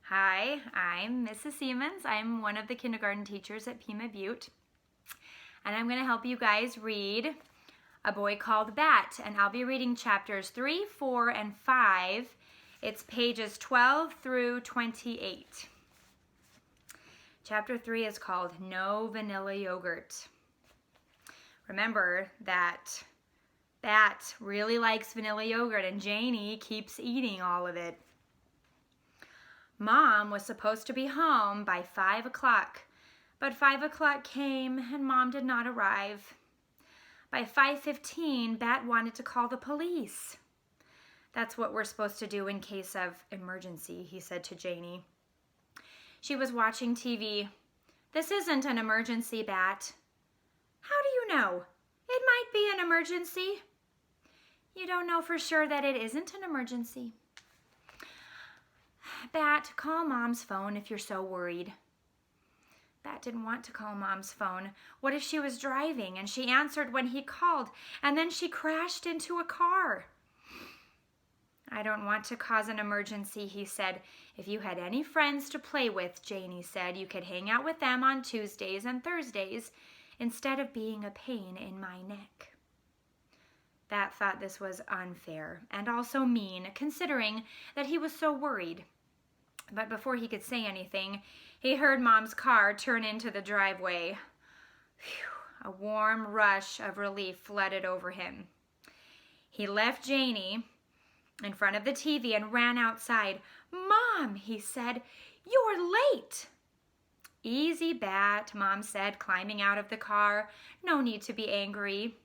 Hi, I'm Mrs. Siemens. I'm one of the kindergarten teachers at Pima, Butte. And I'm going to help you guys read A Boy Called Bat. And I'll be reading chapters 3, 4, and 5. It's pages 12 through 28. Chapter 3 is called No Vanilla Yogurt. Remember that Bat really likes vanilla yogurt and Janie keeps eating all of it. Mom was supposed to be home by 5 o'clock, but 5 o'clock came and Mom did not arrive. By 5:15, Bat wanted to call the police. That's what we're supposed to do in case of emergency, he said to Janie. She was watching TV. This isn't an emergency, Bat. How do you know? It might be an emergency. You don't know for sure that it isn't an emergency. Bat, call Mom's phone if you're so worried. Bat didn't want to call Mom's phone. What if she was driving and she answered when he called and then she crashed into a car? I don't want to cause an emergency, he said. If you had any friends to play with, Janie said, you could hang out with them on Tuesdays and Thursdays instead of being a pain in my neck. Bat thought this was unfair and also mean, considering that he was so worried. But before he could say anything, he heard Mom's car turn into the driveway. Phew, a warm rush of relief flooded over him. He left Janie in front of the TV and ran outside. Mom, he said, you're late. Easy, Bat, Mom said, climbing out of the car. No need to be angry.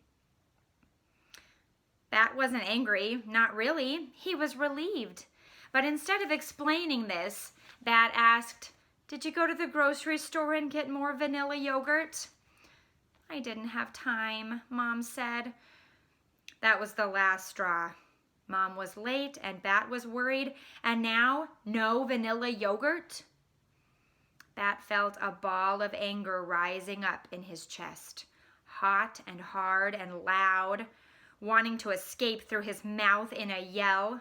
Bat wasn't angry, not really. He was relieved. But instead of explaining this, Bat asked, did you go to the grocery store and get more vanilla yogurt? I didn't have time, Mom said. That was the last straw. Mom was late and Bat was worried, and now no vanilla yogurt? Bat felt a ball of anger rising up in his chest, hot and hard and loud, wanting to escape through his mouth in a yell.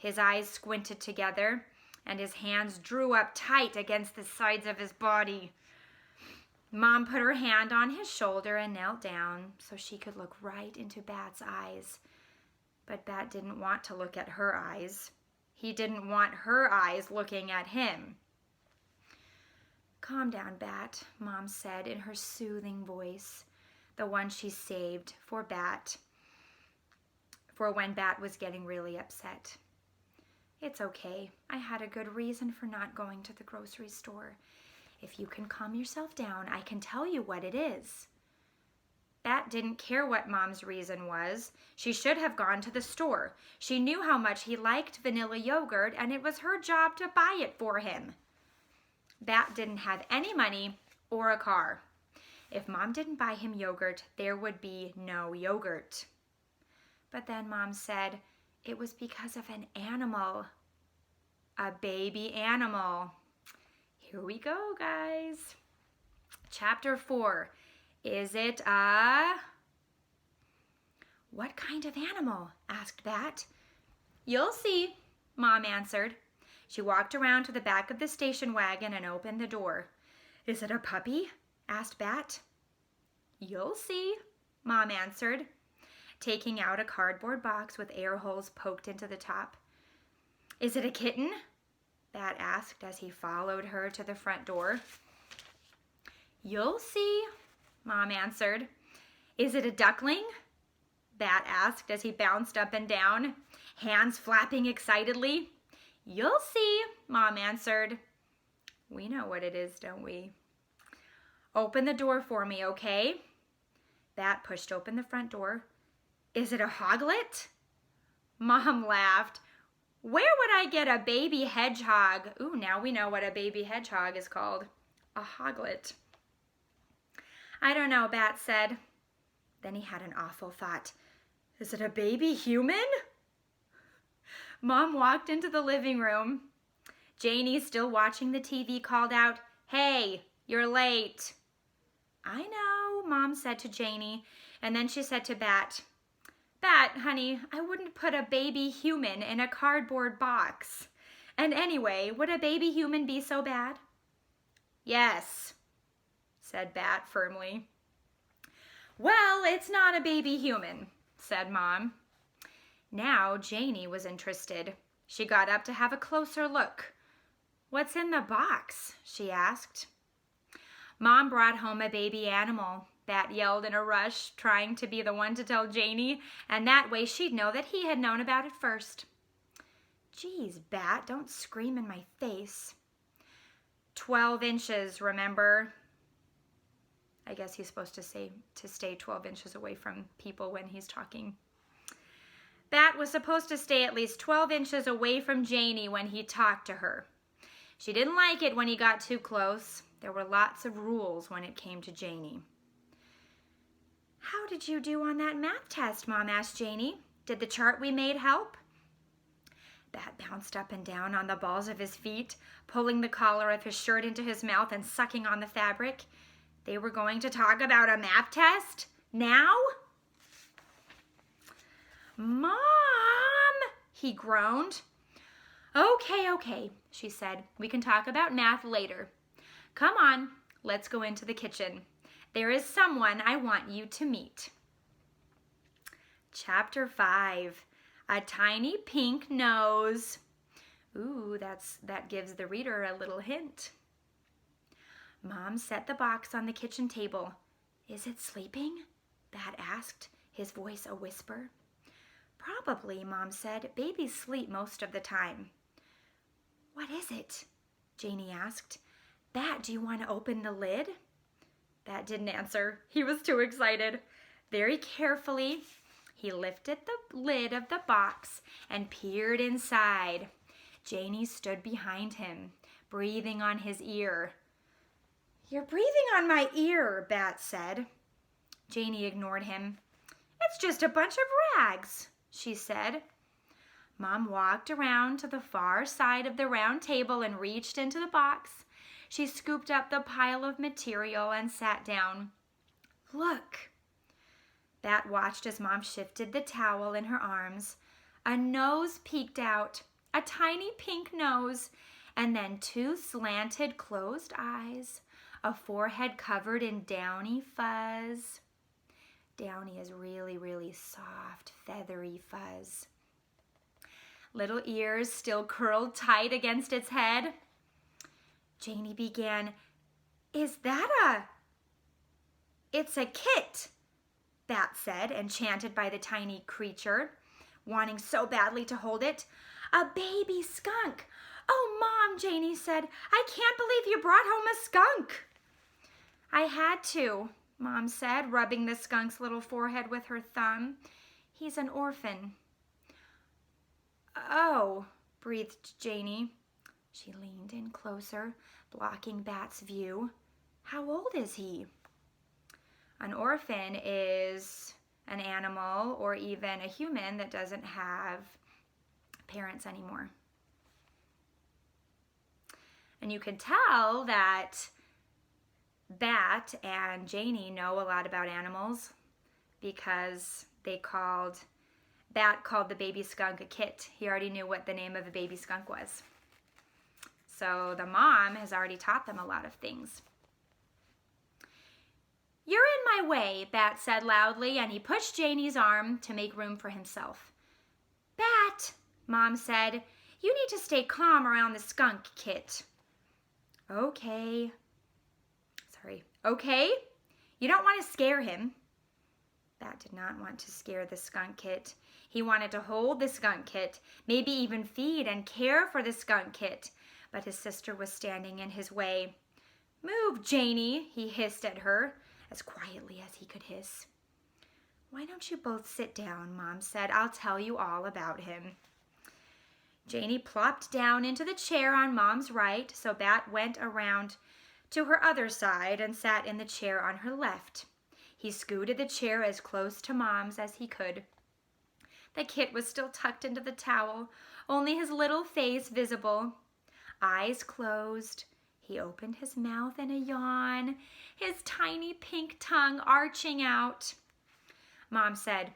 His eyes squinted together, and his hands drew up tight against the sides of his body. Mom put her hand on his shoulder and knelt down so she could look right into Bat's eyes. But Bat didn't want to look at her eyes. He didn't want her eyes looking at him. Calm down, Bat, Mom said in her soothing voice, the one she saved for Bat, for when Bat was getting really upset. It's okay. I had a good reason for not going to the grocery store. If you can calm yourself down, I can tell you what it is. Bat didn't care what Mom's reason was. She should have gone to the store. She knew how much he liked vanilla yogurt, and it was her job to buy it for him. Bat didn't have any money or a car. If Mom didn't buy him yogurt, there would be no yogurt. But then Mom said it was because of an animal, a baby animal. Here we go, guys. Chapter 4. Is it a... What kind of animal? Asked Bat. You'll see, Mom answered. She walked around to the back of the station wagon and opened the door. Is it a puppy? Asked Bat. You'll see, Mom answered, taking out a cardboard box with air holes poked into the top. Is it a kitten? Bat asked as he followed her to the front door. You'll see, Mom answered. Is it a duckling? Bat asked as he bounced up and down, hands flapping excitedly. You'll see, Mom answered. We know what it is, don't we? Open the door for me, okay? Bat pushed open the front door. Is it a hoglet? Mom laughed. Where would I get a baby hedgehog? Ooh, now we know what a baby hedgehog is called. A hoglet. I don't know, Bat said. Then he had an awful thought. Is it a baby human? Mom walked into the living room. Janie, still watching the TV, called out, Hey, you're late. I know, Mom said to Janie, and then she said to Bat, Bat, honey, I wouldn't put a baby human in a cardboard box. And anyway, would a baby human be so bad? Yes, said Bat firmly. Well, it's not a baby human, said Mom. Now Janie was interested. She got up to have a closer look. What's in the box? She asked. Mom brought home a baby animal. Bat yelled in a rush, trying to be the one to tell Janie, and that way she'd know that he had known about it first. Geez, Bat, don't scream in my face. 12 inches, remember? I guess he's supposed to say to stay 12 inches away from people when he's talking. Bat was supposed to stay at least 12 inches away from Janie when he talked to her. She didn't like it when he got too close. There were lots of rules when it came to Janie. How did you do on that math test, Mom asked Janie. Did the chart we made help? Bat bounced up and down on the balls of his feet, pulling the collar of his shirt into his mouth and sucking on the fabric. They were going to talk about a math test? Now? Mom, he groaned. Okay, she said. We can talk about math later. Come on, let's go into the kitchen. There is someone I want you to meet. Chapter 5, A Tiny Pink Nose. Ooh, that gives the reader a little hint. Mom set the box on the kitchen table. Is it sleeping? Bat asked, his voice a whisper. Probably, Mom said. Babies sleep most of the time. What is it? Janie asked. Bat, do you want to open the lid? Bat didn't answer. He was too excited. Very carefully, he lifted the lid of the box and peered inside. Janie stood behind him, breathing on his ear. You're breathing on my ear, Bat said. Janie ignored him. It's just a bunch of rags, she said. Mom walked around to the far side of the round table and reached into the box. She scooped up the pile of material and sat down. Look. Bat watched as Mom shifted the towel in her arms. A nose peeked out, a tiny pink nose, and then 2 slanted closed eyes, a forehead covered in downy fuzz. Downy is really, really soft, feathery fuzz. Little ears still curled tight against its head. Janie began, It's a kit, Bat said, enchanted by the tiny creature, wanting so badly to hold it. A baby skunk. Oh, Mom, Janie said, I can't believe you brought home a skunk. I had to, Mom said, rubbing the skunk's little forehead with her thumb. He's an orphan. Oh, breathed Janie. She leaned in closer, blocking Bat's view. How old is he? An orphan is an animal or even a human that doesn't have parents anymore. And you can tell that Bat and Janie know a lot about animals because Bat called the baby skunk a kit. He already knew what the name of a baby skunk was. So the mom has already taught them a lot of things. You're in my way, Bat said loudly, and he pushed Janie's arm to make room for himself. Bat, Mom said, you need to stay calm around the skunk kit. Okay. Okay? You don't want to scare him. Bat did not want to scare the skunk kit. He wanted to hold the skunk kit, maybe even feed and care for the skunk kit, but his sister was standing in his way. Move, Janie, he hissed at her, as quietly as he could hiss. Why don't you both sit down, Mom said. I'll tell you all about him. Janie plopped down into the chair on Mom's right, so Bat went around to her other side and sat in the chair on her left. He scooted the chair as close to Mom's as he could. The kit was still tucked into the towel, only his little face visible. Eyes closed. He opened his mouth in a yawn, his tiny pink tongue arching out. Mom said,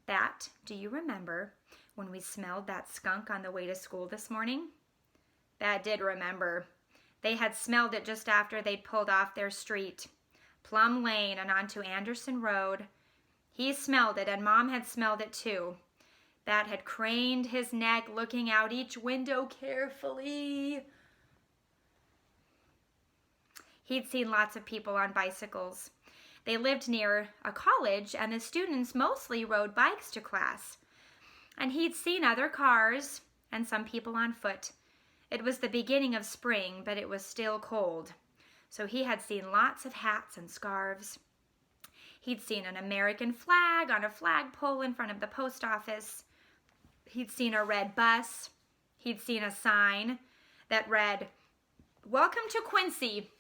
Bat, do you remember when we smelled that skunk on the way to school this morning? Bat did remember. They had smelled it just after they'd pulled off their street, Plum Lane, and onto Anderson Road. He smelled it, and Mom had smelled it too. Bat had craned his neck, looking out each window carefully. He'd seen lots of people on bicycles. They lived near a college, and the students mostly rode bikes to class. And he'd seen other cars and some people on foot. It was the beginning of spring, but it was still cold. So he had seen lots of hats and scarves. He'd seen an American flag on a flagpole in front of the post office. He'd seen a red bus. He'd seen a sign that read, "Welcome to Quincy,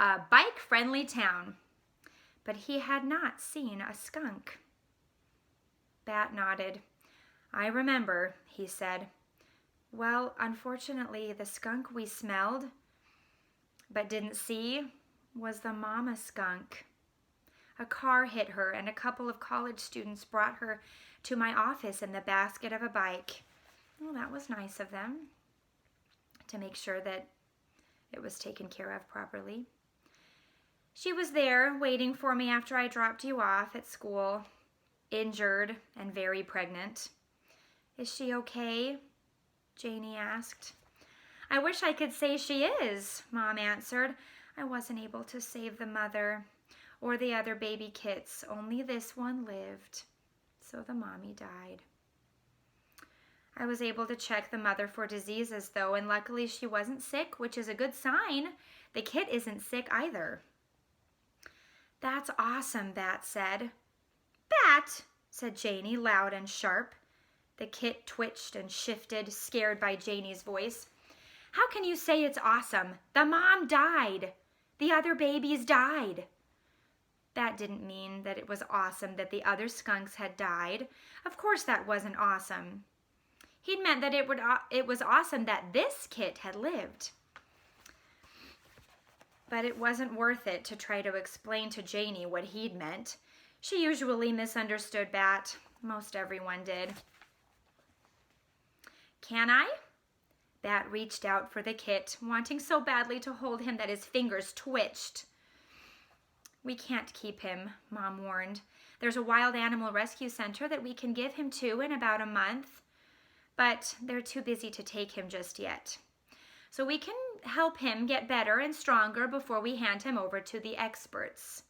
a bike-friendly town." But he had not seen a skunk. Bat nodded. "I remember," he said. "Well, unfortunately, the skunk we smelled but didn't see was the mama skunk. A car hit her, and a couple of college students brought her to my office in the basket of a bike." Well, that was nice of them to make sure that it was taken care of properly. "She was there waiting for me after I dropped you off at school, injured and very pregnant." "Is she okay?" Janie asked. "I wish I could say she is," Mom answered. "I wasn't able to save the mother or the other baby kits. Only this one lived. So the mommy died. I was able to check the mother for diseases, though, and luckily she wasn't sick, which is a good sign. The kit isn't sick either." "That's awesome," Bat said. "Bat," said Janie, loud and sharp. The kit twitched and shifted, scared by Janie's voice. "How can you say it's awesome? The mom died. The other babies died." Bat didn't mean that it was awesome that the other skunks had died. Of course that wasn't awesome. He'd meant that it was awesome that this kit had lived. But it wasn't worth it to try to explain to Janie what he'd meant. She usually misunderstood Bat. Most everyone did. "Can I?" Bat reached out for the kit, wanting so badly to hold him that his fingers twitched. "We can't keep him," Mom warned. "There's a wild animal rescue center that we can give him to in about a month, but they're too busy to take him just yet. So we can help him get better and stronger before we hand him over to the experts.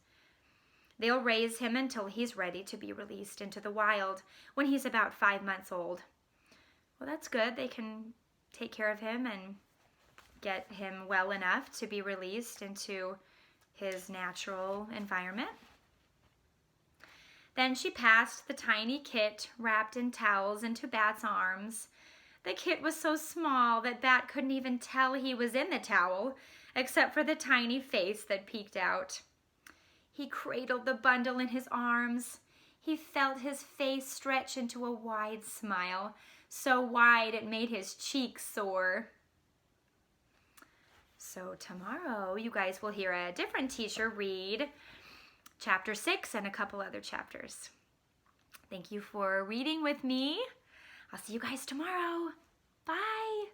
They'll raise him until he's ready to be released into the wild when he's about 5 months old." Well, that's good. They can take care of him and get him well enough to be released into his natural environment. Then she passed the tiny kit wrapped in towels into Bat's arms. The kit was so small that Bat couldn't even tell he was in the towel, except for the tiny face that peeked out. He cradled the bundle in his arms. He felt his face stretch into a wide smile, so wide it made his cheeks sore. So tomorrow you guys will hear a different teacher read chapter 6 and a couple other chapters. Thank you for reading with me. I'll see you guys tomorrow. Bye.